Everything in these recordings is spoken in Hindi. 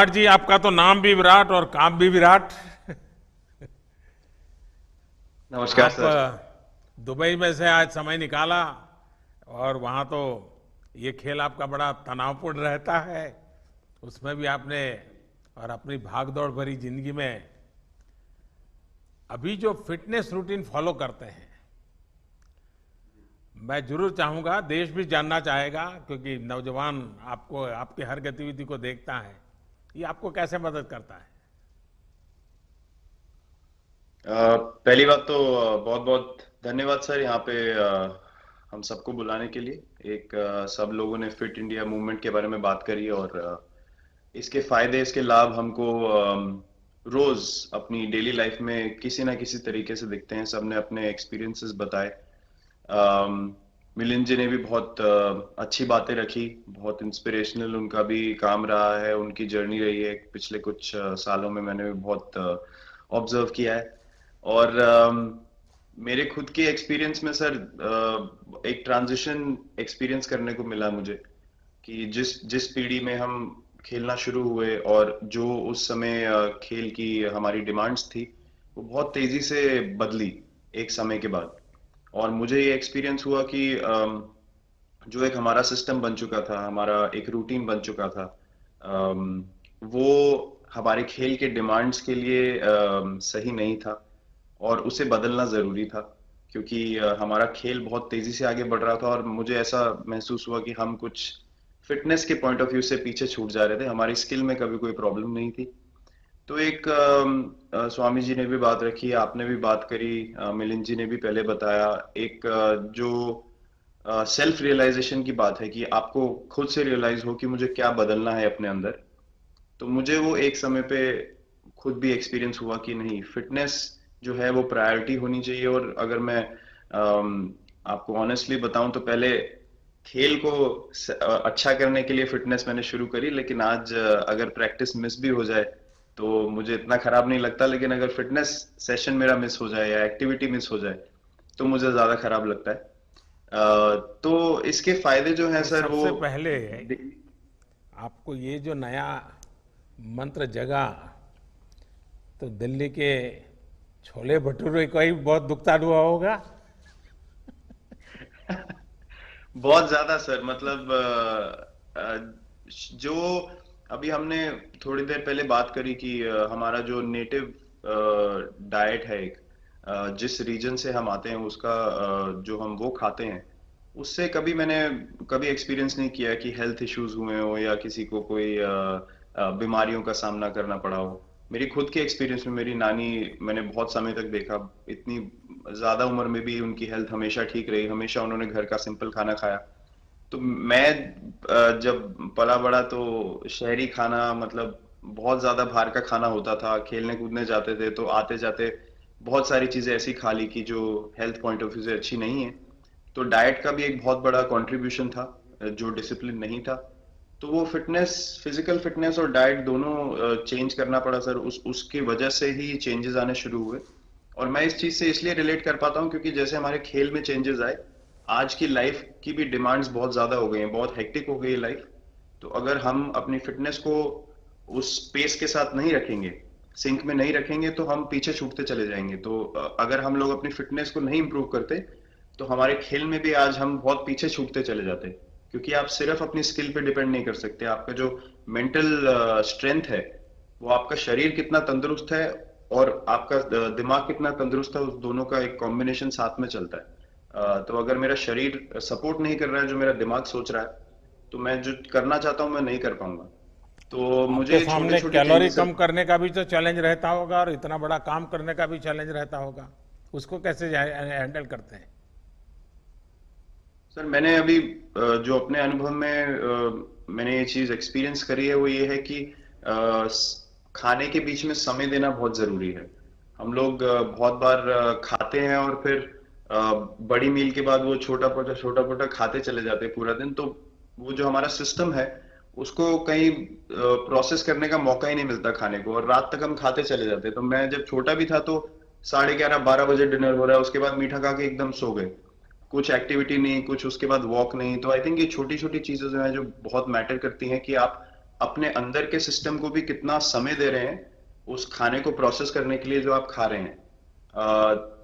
विराट जी, आपका तो नाम भी विराट और काम भी विराट। नमस्कार आप सर। दुबई में से आज समय निकाला और वहाँ तो ये खेल आपका बड़ा तनावपूर्ण रहता है। उसमें भी आपने और अपनी भागदौड़ भरी जिंदगी में अभी जो फिटनेस रूटीन फॉलो करते हैं, मैं जरूर चाहूंगा, देश भी जानना चाहेगा, क्योंकि नौजवान आपको आपकी हर गतिविधि को देखता है, ये आपको कैसे मदद करता है। पहली बात तो बहुत बहुत धन्यवाद सर यहाँ पे हम सबको बुलाने के लिए। सब लोगों ने फिट इंडिया मूवमेंट के बारे में बात करी और इसके फायदे इसके लाभ हमको रोज अपनी डेली लाइफ में किसी ना किसी तरीके से दिखते हैं। सबने अपने एक्सपीरियंसेस बताए। मिलिंद जी ने भी बहुत अच्छी बातें रखी। बहुत इंस्पिरेशनल उनका भी काम रहा है, उनकी जर्नी रही है पिछले कुछ सालों में। मैंने भी बहुत ऑब्जर्व किया है। और मेरे खुद के एक्सपीरियंस में सर एक ट्रांजिशन एक्सपीरियंस करने को मिला मुझे कि जिस जिस पीढ़ी में हम खेलना शुरू हुए और जो उस समय खेल की हमारी डिमांड्स थी, वो बहुत तेजी से बदली एक समय के बाद। और मुझे ये एक्सपीरियंस हुआ कि जो एक हमारा सिस्टम बन चुका था, हमारा एक रूटीन बन चुका था, वो हमारे खेल के डिमांड्स के लिए सही नहीं था और उसे बदलना जरूरी था। क्योंकि हमारा खेल बहुत तेजी से आगे बढ़ रहा था और मुझे ऐसा महसूस हुआ कि हम कुछ फिटनेस के पॉइंट ऑफ व्यू से पीछे छूट जा रहे थे। हमारी स्किल में कभी कोई प्रॉब्लम नहीं थी। तो एक स्वामी जी ने भी बात रखी, आपने भी बात करी, मिलिंद जी ने भी पहले बताया। एक जो सेल्फ रियलाइजेशन की बात है कि आपको खुद से रियलाइज हो कि मुझे क्या बदलना है अपने अंदर। तो मुझे वो एक समय पे खुद भी एक्सपीरियंस हुआ कि नहीं, फिटनेस जो है वो प्रायोरिटी होनी चाहिए। और अगर मैं आपको ऑनेस्टली बताऊं तो पहले खेल को अच्छा करने के लिए फिटनेस मैंने शुरू करी, लेकिन आज अगर प्रैक्टिस मिस भी हो जाए तो मुझे इतना खराब नहीं लगता। लेकिन अगर फिटनेस सेशन मेरा मिस हो जाए या एक्टिविटी मिस हो जाए तो मुझे ज्यादा खराब लगता है। तो इसके फायदे जो हैं तो सर वो सबसे पहले आपको ये जो नया मंत्र जगा, तो दिल्ली के छोले भटूरे का ही बहुत दुखता हुआ होगा। बहुत ज्यादा सर। मतलब जो अभी हमने थोड़ी देर पहले बात करी कि हमारा जो नेटिव डाइट है, एक जिस रीजन से हम आते हैं उसका जो हम वो खाते हैं, उससे कभी मैंने कभी एक्सपीरियंस नहीं किया कि हेल्थ इश्यूज हुए हो या किसी को कोई बीमारियों का सामना करना पड़ा हो। मेरी खुद के एक्सपीरियंस में मेरी नानी, मैंने बहुत समय तक देखा, इतनी ज्यादा उम्र में भी उनकी हेल्थ हमेशा ठीक रही। हमेशा उन्होंने घर का सिंपल खाना खाया। तो मैं जब पला बड़ा तो शहरी खाना, मतलब बहुत ज्यादा बाहर का खाना होता था। खेलने कूदने जाते थे तो आते जाते बहुत सारी चीजें ऐसी खा ली कि जो हेल्थ पॉइंट ऑफ व्यू से अच्छी नहीं है। तो डाइट का भी एक बहुत बड़ा कंट्रीब्यूशन था, जो डिसिप्लिन नहीं था। तो वो फिटनेस, फिजिकल फिटनेस और डाइट दोनों चेंज करना पड़ा सर। उसकी वजह से ही चेंजेस आने शुरू हुए। और मैं इस चीज से इसलिए रिलेट कर पाता हूँ क्योंकि जैसे हमारे खेल में चेंजेस आए, आज की लाइफ की भी डिमांड्स बहुत ज्यादा हो गई हैं, बहुत हेक्टिक हो गई है लाइफ। तो अगर हम अपनी फिटनेस को उस पेस के साथ नहीं रखेंगे, सिंक में नहीं रखेंगे, तो हम पीछे छूटते चले जाएंगे। तो अगर हम लोग अपनी फिटनेस को नहीं इंप्रूव करते तो हमारे खेल में भी आज हम बहुत पीछे छूटते चले जाते। क्योंकि आप सिर्फ अपनी स्किल पे डिपेंड नहीं कर सकते। आपका जो मेंटल स्ट्रेंथ है, वो आपका शरीर कितना तंदुरुस्त है और आपका दिमाग कितना तंदुरुस्त है, उस दोनों का एक कॉम्बिनेशन साथ में चलता है। तो अगर मेरा शरीर सपोर्ट नहीं कर रहा है जो मेरा दिमाग सोच रहा है, तो मैं जो करना चाहता हूँ मैं नहीं कर पाऊंगा। तो मुझे आपके ये छोटे सामने छोटे कैलोरी चेंजेस। कम करने का भी तो चैलेंज रहता होगा और इतना बड़ा काम करने का भी चैलेंज रहता होगा। उसको कैसे हैंडल करते हैं। सर मैंने अभी जो अपने अनुभव में मैंने ये चीज एक्सपीरियंस करी है, वो ये है कि खाने के बीच में समय देना बहुत जरूरी है। हम लोग बहुत बार खाते हैं और फिर बड़ी मील के बाद वो छोटा छोटा खाते चले जाते हैं पूरा दिन। तो वो जो हमारा सिस्टम है, उसको कहीं प्रोसेस करने का मौका ही नहीं मिलता खाने को, और रात तक हम खाते चले जाते हैं। तो मैं जब छोटा भी था तो 11:30 12 बजे डिनर हो रहा है, उसके बाद मीठा खा के एकदम सो गए। कुछ एक्टिविटी नहीं, कुछ उसके बाद वॉक नहीं। तो आई थिंक ये छोटी छोटी चीजें जो है जो बहुत मैटर करती हैं कि आप अपने अंदर के सिस्टम को भी कितना समय दे रहे हैं उस खाने को प्रोसेस करने के लिए जो आप खा रहे हैं।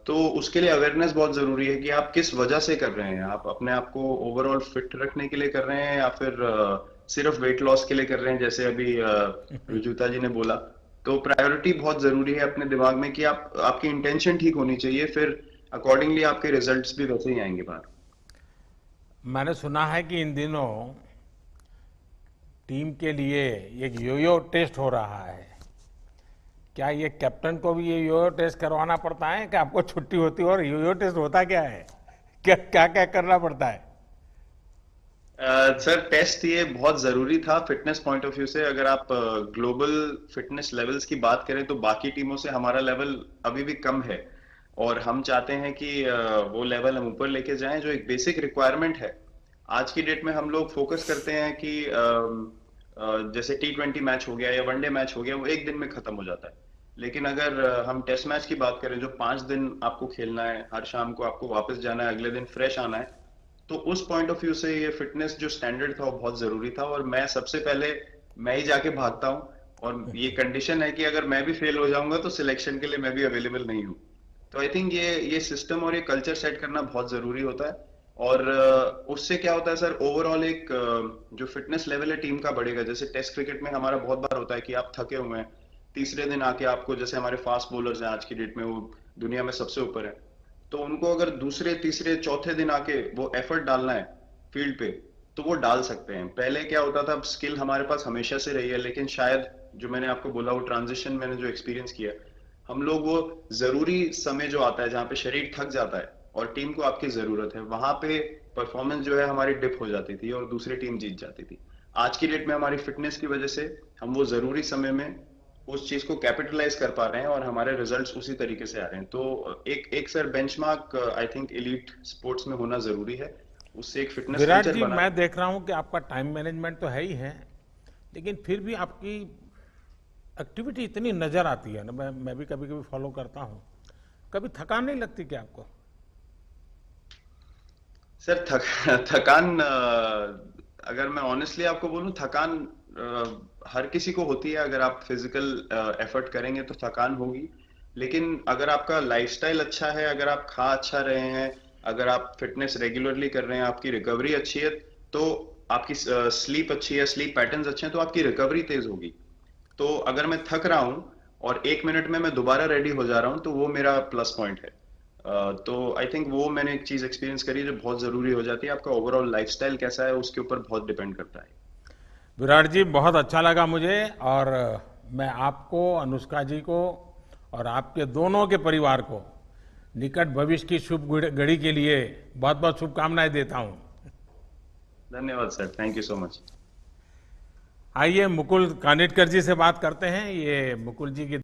तो उसके लिए अवेयरनेस बहुत जरूरी है कि आप किस वजह से कर रहे हैं। आप अपने आप को ओवरऑल फिट रखने के लिए कर रहे हैं या फिर सिर्फ वेट लॉस के लिए कर रहे हैं, जैसे अभी रुजुता जी ने बोला। तो प्रायोरिटी बहुत जरूरी है अपने दिमाग में कि आप आपकी इंटेंशन ठीक होनी चाहिए, फिर अकॉर्डिंगली आपके रिजल्ट्स भी वैसे ही आएंगे बाहर। मैंने सुना है कि इन दिनों टीम के लिए एक योयो टेस्ट हो रहा है। क्या ये कैप्टन को भी ये योयो टेस्ट करवाना पड़ता है कि आपको छुट्टी होती है? और योयो टेस्ट होता क्या है? क्या क्या क्या करना पड़ता है? सर, टेस्ट ये बहुत जरूरी था फिटनेस पॉइंट ऑफ व्यू से। अगर आप ग्लोबल फिटनेस लेवल्स की बात करें तो बाकी टीमों से हमारा लेवल अभी भी कम है, और हम चाहते हैं कि वो लेवल हम ऊपर लेके जाएं, जो एक बेसिक रिक्वायरमेंट है। आज की डेट में हम लोग फोकस करते हैं कि जैसे T20 मैच हो गया या वनडे मैच हो गया, वो एक दिन में खत्म हो जाता है। लेकिन अगर हम टेस्ट मैच की बात करें जो 5 दिन आपको खेलना है, हर शाम को आपको वापस जाना है, अगले दिन फ्रेश आना है, तो उस पॉइंट ऑफ व्यू से ये फिटनेस जो स्टैंडर्ड था वो बहुत जरूरी था। और मैं सबसे पहले मैं ही जाके भागता हूँ, और ये कंडीशन है कि अगर मैं भी फेल हो जाऊंगा तो सिलेक्शन के लिए मैं भी अवेलेबल नहीं हूँ। तो आई थिंक ये सिस्टम और ये कल्चर सेट करना बहुत जरूरी होता है। और उससे क्या होता है सर, ओवरऑल एक जो फिटनेस लेवल है टीम का बढ़ेगा। जैसे टेस्ट क्रिकेट में हमारा बहुत बार होता है कि आप थके हुए हैं, तीसरे दिन आके आपको, जैसे हमारे फास्ट बॉलर्स हैं आज की डेट में, वो दुनिया में सबसे ऊपर है, तो उनको अगर दूसरे तीसरे चौथे दिन आके वो एफर्ट डालना है फील्ड पे, तो वो डाल सकते हैं। पहले क्या होता था, स्किल हमारे पास हमेशा से रही है, लेकिन शायद जो मैंने आपको बोला वो ट्रांजिशन मैंने जो एक्सपीरियंस किया, हम लोग वो जरूरी समय जो आता है जहाँ पे शरीर थक जाता है और टीम को आपकी जरूरत है, वहां पे परफॉर्मेंस जो है हमारी डिप हो जाती थी और दूसरी टीम जीत जाती थी। आज की डेट में हमारी फिटनेस की वजह से हम वो जरूरी समय में उस चीज को कैपिटलाइज कर पा रहे हैं और हमारे रिजल्ट्स उसी तरीके से आ रहे हैं। तो एक एक sir benchmark I think elite sports में होना जरूरी है, उससे एक फिटनेस विराट कल्चर जी, बना। मैं देख रहा हूं कि आपका टाइम मैनेजमेंट तो है ही है, लेकिन फिर भी आपकी एक्टिविटी इतनी नजर आती है ना, मैं भी कभी कभी फॉलो करता हूं। कभी थकान नहीं लगती क्या आपको? सर थकान, अगर मैं ऑनेस्टली आपको बोलूं, थकान हर किसी को होती है। अगर आप फिजिकल एफर्ट करेंगे तो थकान होगी, लेकिन अगर आपका लाइफस्टाइल अच्छा है, अगर आप खा अच्छा रहे हैं, अगर आप फिटनेस रेगुलरली कर रहे हैं, आपकी रिकवरी अच्छी है, तो आपकी स्लीप अच्छी है, स्लीप पैटर्न्स अच्छे हैं, तो आपकी रिकवरी तेज होगी। तो अगर मैं थक रहा हूं और 1 मिनट में मैं दोबारा रेडी हो जा रहा हूं, तो वो मेरा प्लस पॉइंट है। तो आई थिंक वो मैंने एक चीज एक्सपीरियंस करी जो बहुत जरूरी हो जाती है। आपका ओवरऑल लाइफस्टाइल कैसा है उसके ऊपर बहुत डिपेंड करता है। विराट जी, बहुत अच्छा लगा मुझे। और मैं आपको, अनुष्का जी को और आपके दोनों के परिवार को निकट भविष्य की शुभ घड़ी के लिए बहुत बहुत शुभकामनाएं देता हूं। धन्यवाद sir, thank you so much. आइए मुकुल कानिटकर जी से बात करते हैं। ये मुकुल जी की